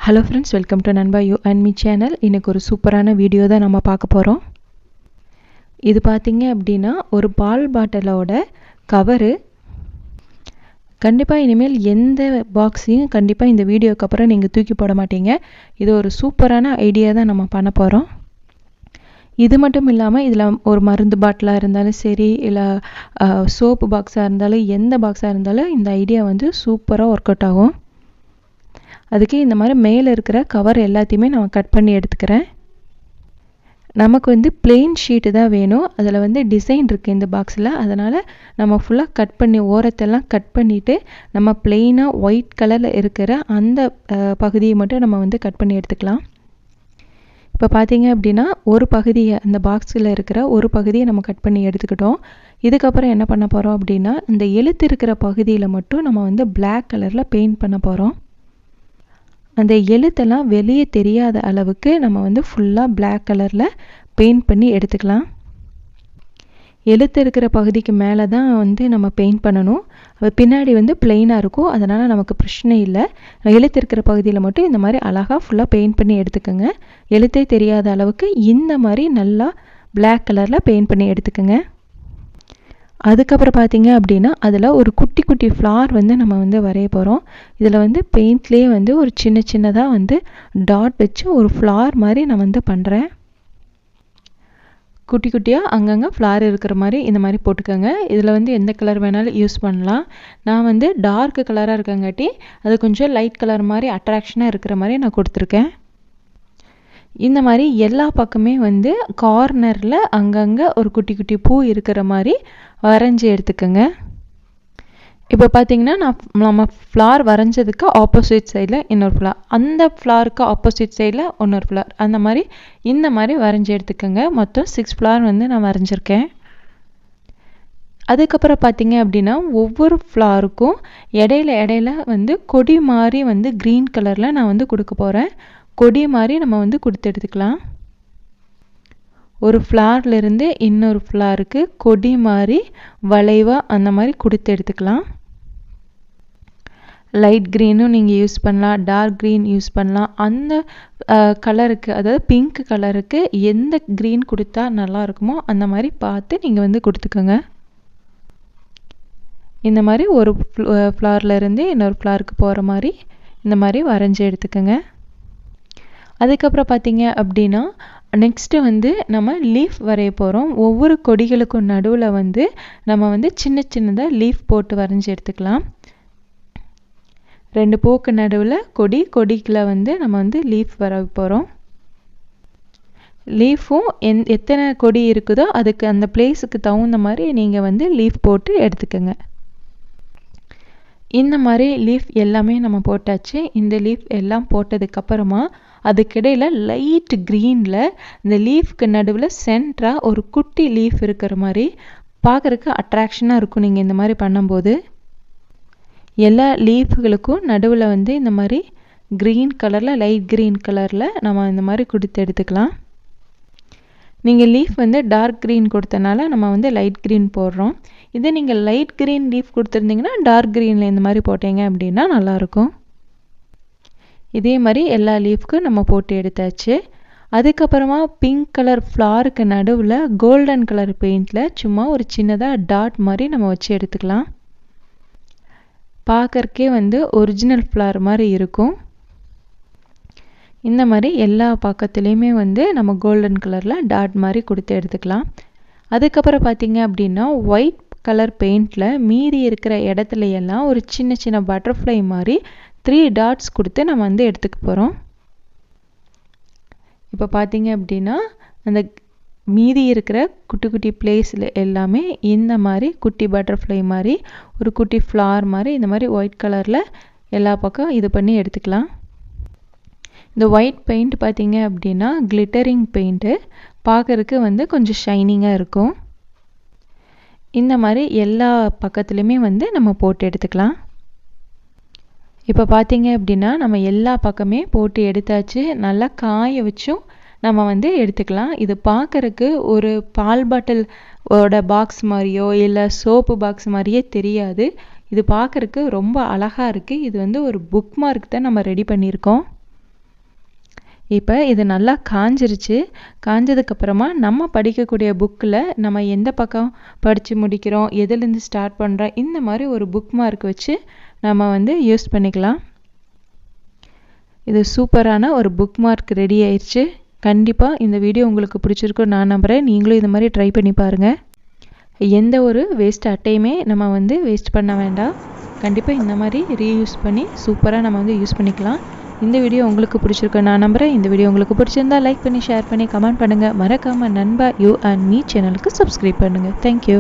Hello friends, welcome to Nanba You and Me channel. இன்னைக்கு ஒரு சூப்பரான வீடியோ தான் நம்ம பார்க்க போறோம். இது பாத்தீங்க அப்படினா ஒரு பால் பாட்டிலோட கவர். கண்டிப்பா இனிமேல் எந்த பாக்ஸையும் கண்டிப்பா இந்த வீடியோக்கு அப்புறம் நீங்க தூக்கி போட மாட்டீங்க. இது ஒரு சூப்பரான ஐடியா தான் நம்ம பண்ண போறோம். இது மட்டும் இல்லாம இதுல ஒரு மருந்து பாட்டிலா இருந்தாலும் சரி இல்ல சோப் பாக்ஸா இருந்தாலும் எந்த பாக்ஸா இருந்தாலும் இந்த ஐடியா வந்து சூப்பரா வொர்க் அவுட் ஆகும். அதுக்கு இந்த மாதிரி மேல இருக்கிற கவர் எல்லாத்தையுமே நான் கட் பண்ணி எடுத்துக்கிறேன். நமக்கு வந்து plain sheet தான் வேணும். அதுல வந்து டிசைன் இருக்கு இந்த பாக்ஸ்ல. அதனால நம்ம ஃபுல்லா கட் பண்ணி ஓரத்தெல்லாம் கட் பண்ணிட்டு நம்ம plain-ஆ ஒயிட் கலர்ல இருக்கிற அந்த பகுதியை மட்டும் நம்ம வந்து கட் பண்ணி எடுத்துக்கலாம். இப்போ பாத்தீங்க அப்படினா ஒரு பகுதியை அந்த பாக்ஸ்ல இருக்கிற ஒரு பகுதியை நம்ம கட் பண்ணி எடுத்துக்கிட்டோம். இதுக்கு அப்புறம் என்ன பண்ண போறோம் அப்படினா இந்த எழுத்து இருக்கிற பகுதியில மட்டும் நம்ம வந்து black கலர்ல பெயிண்ட் பண்ண போறோம். அந்த எழுத்தெல்லாம் வெளியே தெரியாத அளவுக்கு நம்ம வந்து ஃபுல்லா black கலர்ல பெயிண்ட் பண்ணி எடுத்துக்கலாம். எழுத்து இருக்கிற பகுதிக்கு மேல தான் வந்து நம்ம பெயிண்ட் பண்ணனும். அது பின்னாடி வந்து பிளைனா இருக்கும். அதனால நமக்கு பிரச்சனை இல்ல. எழுத்து இருக்கிற பகுதியில மட்டும் இந்த மாதிரி அழகா ஃபுல்லா பெயிண்ட் பண்ணி எடுத்துக்கங்க. எழுத்தே தெரியாத அளவுக்கு இந்த மாதிரி நல்லா black கலர்ல பெயிண்ட் பண்ணி எடுத்துக்கங்க. அதுக்கு அப்புறம் பாத்தீங்க அப்படினா அதுல ஒரு குட்டி குட்டி ஃப்ளவர் வந்து நம்ம வந்து வரைய போறோம். இதுல வந்து பெயிண்ட்லயே வந்து ஒரு சின்னதா வந்து டாட் வச்சு ஒரு ஃப்ளவர் மாதிரி நான் வந்து பண்றேன். குட்டி குட்டியா அங்கங்க ஃப்ளவர் இருக்கிற மாதிரி இந்த மாதிரி போட்டுக்கங்க. இதுல வந்து எந்த கலர் வேணாலும் யூஸ் பண்ணலாம். நான் வந்து டார்க் கலரா இருக்கங்காட்டி அது கொஞ்சம் லைட் கலர் மாதிரி அட்ராக்ஷனா இருக்கிற மாதிரி நான் கொடுத்திருக்கேன். இந்த மாதிரி எல்லா பக்கமே வந்து கார்னர்ல அங்கங்க ஒரு குட்டி குட்டி பூ இருக்கிற மாதிரி வரைஞ்சு எடுத்துக்கங்க. இப்போ பாத்தீங்கன்னா நம்ம ஃப்ளவர் வரைஞ்சதுக்கு ஆப்போசிட் சைடுல இன்னொரு ஃப்ளவர், அந்த ஃப்ளவருக்கு ஆப்போசிட் சைடுல இன்னொரு ஃப்ளவர், அந்த மாதிரி இந்த மாதிரி வரைஞ்சு எடுத்துக்கங்க. மொத்தம் 6 ஃப்ளவர் வந்து நான் வரைஞ்சிருக்கேன். அதுக்கப்புறம் பாத்தீங்க அப்படின்னா ஒவ்வொரு ஃப்ளவருக்கும் இடையில வந்து கொடி மாதிரி வந்து green கலர்ல நான் வந்து கொடுக்க போறேன். கொடி மாதிரி நம்ம வந்து கொடுத்து எடுத்துக்கலாம். ஒரு ஃப்ளவர்ல இருந்து இன்னொரு ஃப்ளவருக்கு கொடி மாதிரி வளைவா அந்த மாதிரி கொடுத்து எடுத்துக்கலாம். லைட் கிரீனும் நீங்க யூஸ் பண்ணலாம், டார்க் கிரீன் யூஸ் பண்ணலாம். அந்த கலருக்கு, அதாவது பிங்க் கலருக்கு எந்த கிரீன் கொடுத்தா நல்லா இருக்குமோ அந்த மாதிரி பார்த்து நீங்க வந்து கொடுத்துக்கங்க. இந்த மாதிரி ஒரு ஃப்ளவர்ல இருந்து இன்னொரு ஃப்ளவருக்கு போற மாதிரி இந்த மாதிரி வரைஞ்சு எடுத்துக்கங்க. அதுக்கப்புறம் பாத்தீங்க அப்படின்னா நெக்ஸ்ட் வந்து நம்ம லீஃப் வரைய போறோம். ஒவ்வொரு கொடிகளுக்கும் நடுவுல வந்து நம்ம வந்து சின்னதா லீஃப் போட்டு வரைஞ்சு எடுத்துக்கலாம். ரெண்டு பூக்கு நடுவுல கொடிக்குள்ள வந்து நம்ம வந்து லீஃப் வரைய போறோம். லீஃபும் எத்தனை கொடி இருக்குதோ அதுக்கு அந்த பிளேஸ்க்கு தகுந்த மாதிரி நீங்க வந்து லீஃப் போட்டு எடுத்துக்கங்க. இந்த மாதிரி லீஃப் எல்லாமே நம்ம போட்டாச்சு. இந்த லீஃப் எல்லாம் போட்டதுக்கு அப்புறமா அதுக்கிடையில லைட் கிரீன்ல இந்த லீஃப்க்கு நடுவுல சென்டரா ஒரு குட்டி லீஃப் இருக்கிற மாதிரி பார்க்கறதுக்கு அட்ராக்ஷனா இருக்கும். நீங்க இந்த மாதிரி பண்ணும்போது எல்லா லீஃப்களுக்கும் நடுவுல வந்து இந்த மாதிரி கிரீன் கலர்ல, லைட் கிரீன் கலர்ல நம்ம இந்த மாதிரி கொடுத்து எடுத்துக்கலாம். நீங்க லீஃப் வந்து டார்க் கிரீன் கொடுத்தனால நம்ம வந்து லைட் கிரீன் போடுறோம். இதே நீங்க லைட் கிரீன் லீஃப் கொடுத்திருந்தீங்கன்னா டார்க் கிரீன்ல இந்த மாதிரி போட்டீங்க அப்படின்னா நல்லா இருக்கும். இதே மாதிரி எல்லா லீஃப்க்கு நம்ம போட்டு எடுத்தாச்சு. அதுக்கப்புறமா பிங்க் கலர் ஃப்ளவருக்கு நடுவுல கோல்டன் கலர் பெயிண்ட்ல சும்மா ஒரு சின்னதா டாட் மாதிரி நம்ம வச்சு எடுத்துக்கலாம். பார்க்கறக்கே வந்து ஒரிஜினல் ஃப்ளவர் மாதிரி இருக்கும். இந்த மாதிரி எல்லா பக்கத்துலயுமே வந்து நம்ம கோல்டன் கலர்ல டாட் மாதிரி கொடுத்து எடுத்துக்கலாம். அதுக்கப்புறம் பாத்தீங்க அப்படின்னா ஒயிட் கலர் பெயிண்ட்ல மீதி இருக்கிற இடத்துல எல்லாம் ஒரு சின்ன பட்டர்ஃப்ளை மாதிரி 3 டாட்ஸ் கொடுத்து நம்ம வந்து எடுத்துக்க போறோம். இப்போ பாத்தீங்க அப்படின்னா அந்த மீதி இருக்கிற குட்டி பிளேஸ்ல எல்லாமே இந்த மாதிரி குட்டி பட்டர்ஃப்ளை மாதிரி ஒரு குட்டி ஃப்ளவர் மாதிரி இந்த மாதிரி ஒயிட் கலர்ல எல்லா பக்கம் இது பண்ணி எடுத்துக்கலாம். இந்த ஒயிட் பெயிண்ட் பாத்தீங்க அப்படின்னா கிளிட்டரிங் பெயிண்ட், பார்க்கறதுக்கு வந்து கொஞ்சம் ஷைனிங்கா இருக்கும். இந்த மாதிரி எல்லா பக்கத்துலயுமே வந்து நம்ம போட்டு எடுத்துக்கலாம். இப்போ பாத்தீங்க அப்படின்னா நம்ம எல்லா பக்கமே போட்டு எடுத்தாச்சு. நல்லா காய வச்சும் நம்ம வந்து எடுத்துக்கலாம். இது பார்க்கறதுக்கு ஒரு பால் பாட்டில் ஓட பாக்ஸ் மாதிரியோ இல்ல சோப்பு பாக்ஸ் மாதிரியே தெரியாது. இது பார்க்கறதுக்கு ரொம்ப அழகா இருக்கு. இது வந்து ஒரு புக் மார்க் தான் நம்ம ரெடி பண்ணியிருக்கோம். இப்போ இது நல்லா காஞ்சிருச்சு. காஞ்சதுக்கப்புறமா நம்ம படிக்கக்கூடிய புக்கில் நம்ம எந்த பக்கம் படித்து முடிக்கிறோம், எதுலேருந்து ஸ்டார்ட் பண்ணுறோம், இந்த மாதிரி ஒரு புக் மார்க் வச்சு நம்ம வந்து யூஸ் பண்ணிக்கலாம். இது சூப்பரான ஒரு புக் மார்க் ரெடி ஆயிடுச்சு. கண்டிப்பாக இந்த வீடியோ உங்களுக்கு பிடிச்சிருக்கும் நான் நம்புகிறேன். நீங்களும் இது மாதிரி ட்ரை பண்ணி பாருங்கள். எந்த ஒரு வேஸ்ட் அட்டையுமே நம்ம வந்து வேஸ்ட் பண்ண வேண்டாம். கண்டிப்பாக இந்த மாதிரி ரீயூஸ் பண்ணி சூப்பராக நம்ம வந்து யூஸ் பண்ணிக்கலாம். இந்த வீடியோ உங்களுக்கு பிடிச்சிருக்கு நான் நம்புகிறேன். இந்த வீடியோ உங்களுக்கு பிடிச்சிருந்தா லைக் பண்ணி, ஷேர் பண்ணி, கமெண்ட் பண்ணுங்கள். மறக்காமல் நண்பா யூ அண்ட் மீ சேனலுக்கு சப்ஸ்கிரைப் பண்ணுங்கள். தேங்க்யூ.